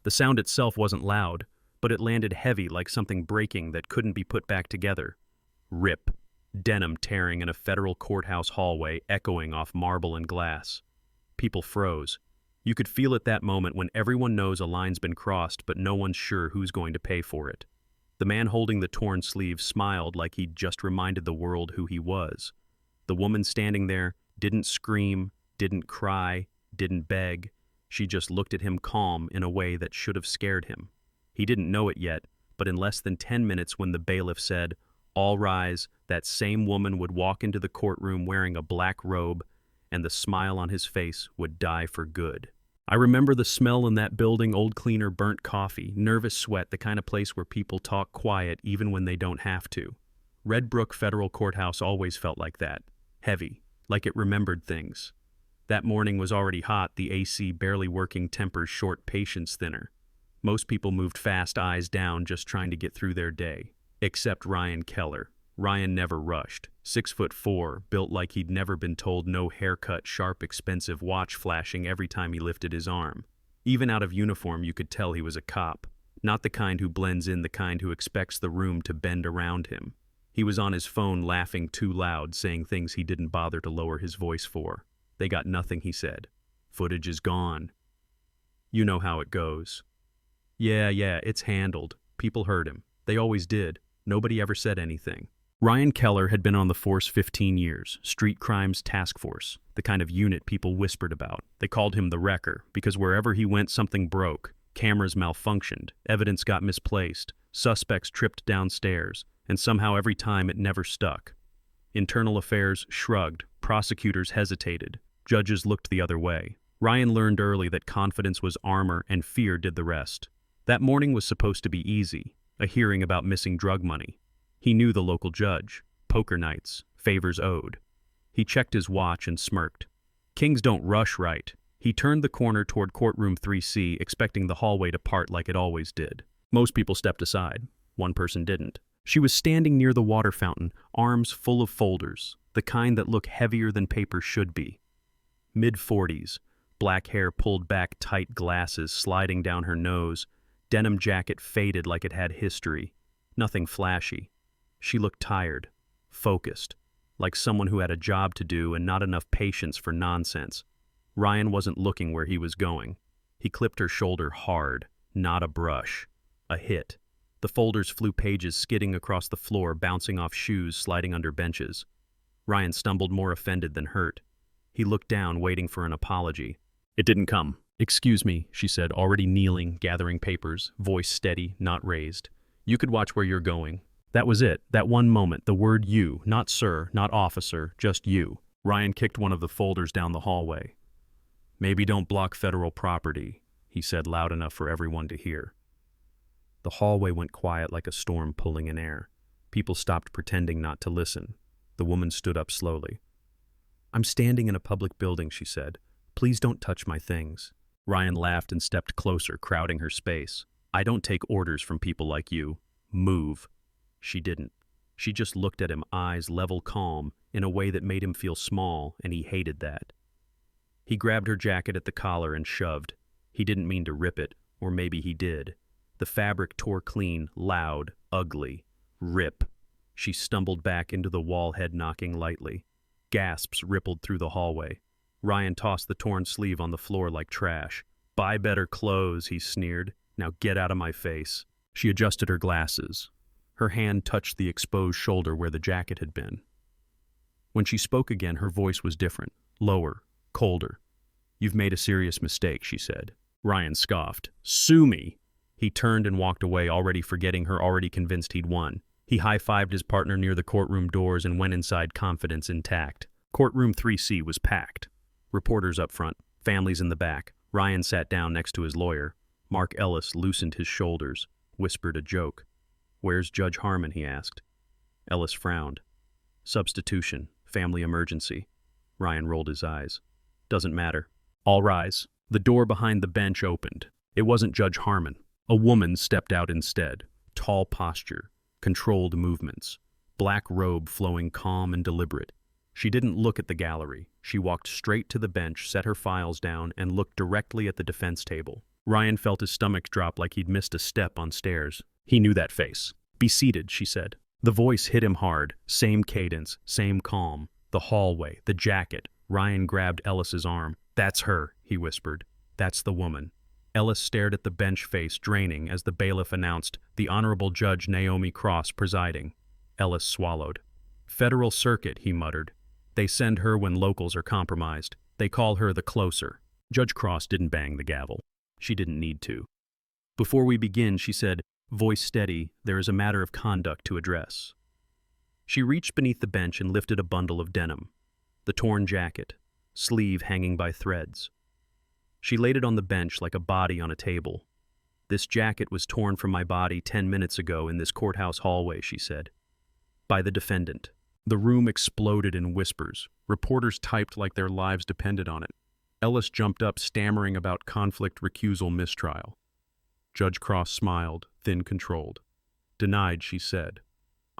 The sound itself wasn't loud, but it landed heavy like something breaking that couldn't be put back together. Rip. Denim tearing in a federal courthouse hallway, echoing off marble and glass. People froze. You could feel it that moment when everyone knows a line's been crossed, but no one's sure who's going to pay for it. The man holding the torn sleeve smiled like he'd just reminded the world who he was. The woman standing there didn't scream, didn't cry, didn't beg. She just looked at him calm in a way that should have scared him. He didn't know it yet, but in less than 10 minutes when the bailiff said, "All rise," that same woman would walk into the courtroom wearing a black robe, and the smile on his face would die for good. I remember the smell in that building, old cleaner, burnt coffee, nervous sweat, the kind of place where people talk quiet even when they don't have to. Red Brook Federal Courthouse always felt like that, heavy, like it remembered things. That morning was already hot, the AC barely working, tempers short, patience thinner. Most people moved fast, eyes down, just trying to get through their day. Except Ryan Keller. Ryan never rushed. 6'4", built like he'd never been told no, haircut, sharp, expensive watch flashing every time he lifted his arm. Even out of uniform, you could tell he was a cop. Not the kind who blends in, the kind who expects the room to bend around him. He was on his phone laughing too loud, saying things he didn't bother to lower his voice for. They got nothing, he said. Footage is gone. You know how it goes. Yeah, it's handled. People heard him. They always did. Nobody ever said anything. Ryan Keller had been on the force 15 years, Street Crimes Task Force, the kind of unit people whispered about. They called him the Wrecker, because wherever he went something broke, cameras malfunctioned, evidence got misplaced, suspects tripped downstairs, and somehow every time it never stuck. Internal Affairs shrugged, prosecutors hesitated, judges looked the other way. Ryan learned early that confidence was armor and fear did the rest. That morning was supposed to be easy, a hearing about missing drug money. He knew the local judge, poker nights, favors owed. He checked his watch and smirked. Kings don't rush, right? He turned the corner toward courtroom 3C, expecting the hallway to part like it always did. Most people stepped aside. One person didn't. She was standing near the water fountain, arms full of folders, the kind that look heavier than paper should be. Mid-40s, black hair pulled back tight, glasses sliding down her nose, denim jacket faded like it had history. Nothing flashy. She looked tired, focused, like someone who had a job to do and not enough patience for nonsense. Ryan wasn't looking where he was going. He clipped her shoulder hard, not a brush. A hit. The folders flew, pages skidding across the floor, bouncing off shoes, sliding under benches. Ryan stumbled, more offended than hurt. He looked down, waiting for an apology. It didn't come. "Excuse me," she said, already kneeling, gathering papers, voice steady, not raised. "You could watch where you're going." That was it, that one moment, the word you, not sir, not officer, just you. Ryan kicked one of the folders down the hallway. "Maybe don't block federal property," he said loud enough for everyone to hear. The hallway went quiet like a storm pulling in air. People stopped pretending not to listen. The woman stood up slowly. "I'm standing in a public building," she said. "Please don't touch my things." Ryan laughed and stepped closer, crowding her space. "I don't take orders from people like you. Move." She didn't. She just looked at him, eyes level, calm, in a way that made him feel small, and he hated that. He grabbed her jacket at the collar and shoved. He didn't mean to rip it, or maybe he did. The fabric tore clean, loud, ugly. Rip. She stumbled back into the wall, head knocking lightly. Gasps rippled through the hallway. Ryan tossed the torn sleeve on the floor like trash. "Buy better clothes," he sneered. "Now get out of my face." She adjusted her glasses. Her hand touched the exposed shoulder where the jacket had been. When she spoke again, her voice was different, lower, colder. "You've made a serious mistake," she said. Ryan scoffed. "Sue me." He turned and walked away, already forgetting her, already convinced he'd won. He high-fived his partner near the courtroom doors and went inside, confidence intact. Courtroom 3C was packed. Reporters up front, families in the back. Ryan sat down next to his lawyer. Mark Ellis loosened his shoulders, whispered a joke. "Where's Judge Harmon?" he asked. Ellis frowned. "Substitution, family emergency." Ryan rolled his eyes. "Doesn't matter." "All rise." The door behind the bench opened. It wasn't Judge Harmon. A woman stepped out instead. Tall posture, controlled movements, black robe flowing calm and deliberate. She didn't look at the gallery. She walked straight to the bench, set her files down, and looked directly at the defense table. Ryan felt his stomach drop like he'd missed a step on stairs. He knew that face. "Be seated," she said. The voice hit him hard, same cadence, same calm. The hallway, the jacket. Ryan grabbed Ellis's arm. "That's her," he whispered. "That's the woman." Ellis stared at the bench face, draining, as the bailiff announced, "The Honorable Judge Naomi Cross presiding." Ellis swallowed. "Federal Circuit," he muttered. "They send her when locals are compromised. They call her the closer." Judge Cross didn't bang the gavel. She didn't need to. "Before we begin," she said, voice steady, "there is a matter of conduct to address." She reached beneath the bench and lifted a bundle of denim. The torn jacket, sleeve hanging by threads. She laid it on the bench like a body on a table. "This jacket was torn from my body 10 minutes ago in this courthouse hallway," she said. "By the defendant." The room exploded in whispers. Reporters typed like their lives depended on it. Ellis jumped up, stammering about conflict, recusal, mistrial. Judge Cross smiled, thin, controlled. "Denied," she said.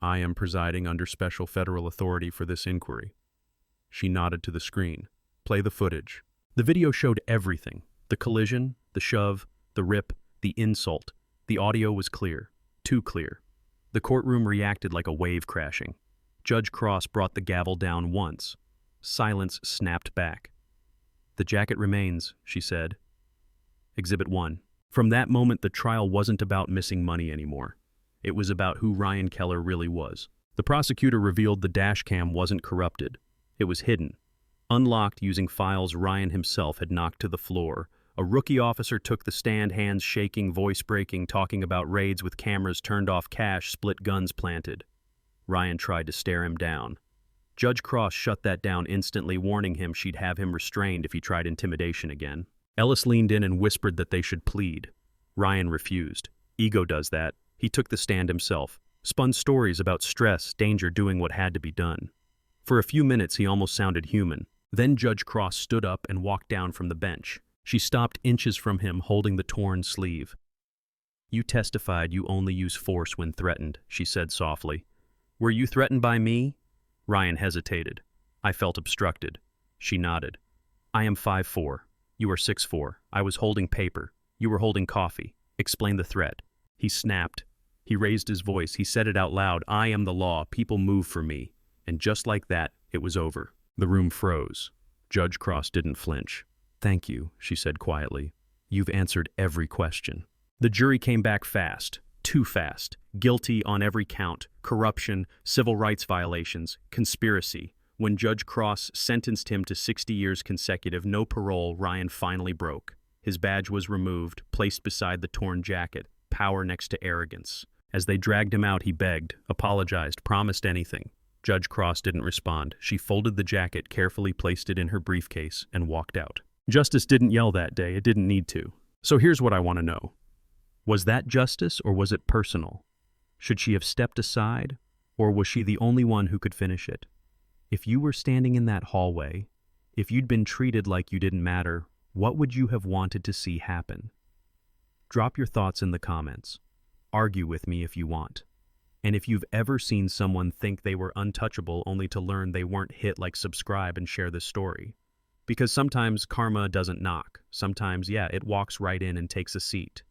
"I am presiding under special federal authority for this inquiry." She nodded to the screen. "Play the footage." The video showed everything. The collision, the shove, the rip, the insult. The audio was clear. Too clear. The courtroom reacted like a wave crashing. Judge Cross brought the gavel down once. Silence snapped back. "The jacket remains," she said. Exhibit 1. From that moment, the trial wasn't about missing money anymore. It was about who Ryan Keller really was. The prosecutor revealed the dash cam wasn't corrupted. It was hidden. Unlocked using files Ryan himself had knocked to the floor. A rookie officer took the stand, hands shaking, voice breaking, talking about raids with cameras turned off, cash, split guns planted. Ryan tried to stare him down. Judge Cross shut that down instantly, warning him she'd have him restrained if he tried intimidation again. Ellis leaned in and whispered that they should plead. Ryan refused. Ego does that. He took the stand himself, spun stories about stress, danger, doing what had to be done. For a few minutes, he almost sounded human. Then Judge Cross stood up and walked down from the bench. She stopped inches from him, holding the torn sleeve. "You testified you only use force when threatened," she said softly. "Were you threatened by me?" Ryan hesitated. "I felt obstructed." She nodded. "I am 5'4". You are 6'4". I was holding paper. You were holding coffee. Explain the threat." He snapped. He raised his voice. He said it out loud. "I am the law. People move for me." And just like that, it was over. The room froze. Judge Cross didn't flinch. "Thank you," she said quietly. "You've answered every question." The jury came back fast. Too fast. Guilty on every count. Corruption, civil rights violations, conspiracy. When Judge Cross sentenced him to 60 years consecutive, no parole, Ryan finally broke. His badge was removed, placed beside the torn jacket. Power next to arrogance. As they dragged him out, he begged, apologized, promised anything. Judge Cross didn't respond. She folded the jacket, carefully placed it in her briefcase, and walked out. Justice didn't yell that day. It didn't need to. So here's what I want to know. Was that justice, or was it personal? Should she have stepped aside, or was she the only one who could finish it? If you were standing in that hallway, if you'd been treated like you didn't matter, what would you have wanted to see happen? Drop your thoughts in the comments. Argue with me if you want. And if you've ever seen someone think they were untouchable only to learn they weren't, hit like, subscribe, and share this story. Because sometimes karma doesn't knock. Sometimes, yeah, it walks right in and takes a seat.